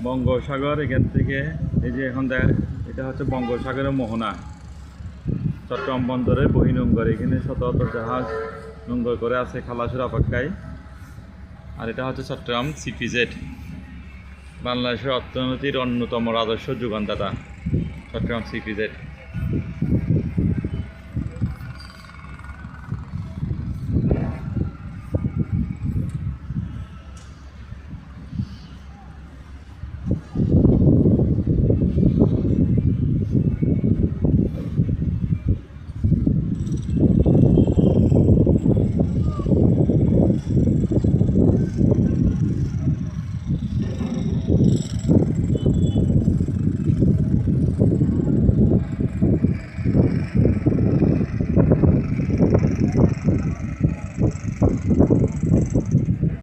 বঙ্গোপসাগর এখান থেকে এই যে এখন এটা হচ্ছে বঙ্গোপসাগরের মোহনা। চট্টগ্রাম বন্দরের বহির্নোঙর, এখানে শত শত জাহাজ নোঙর করে আছে খালাসের অপেক্ষায়। আর এটা হচ্ছে চট্টগ্রাম সিপিজেড, বাংলাদেশের অর্থনীতির অন্যতম রাজস্ব যোগানদাতা চট্টগ্রাম সিপিজেড।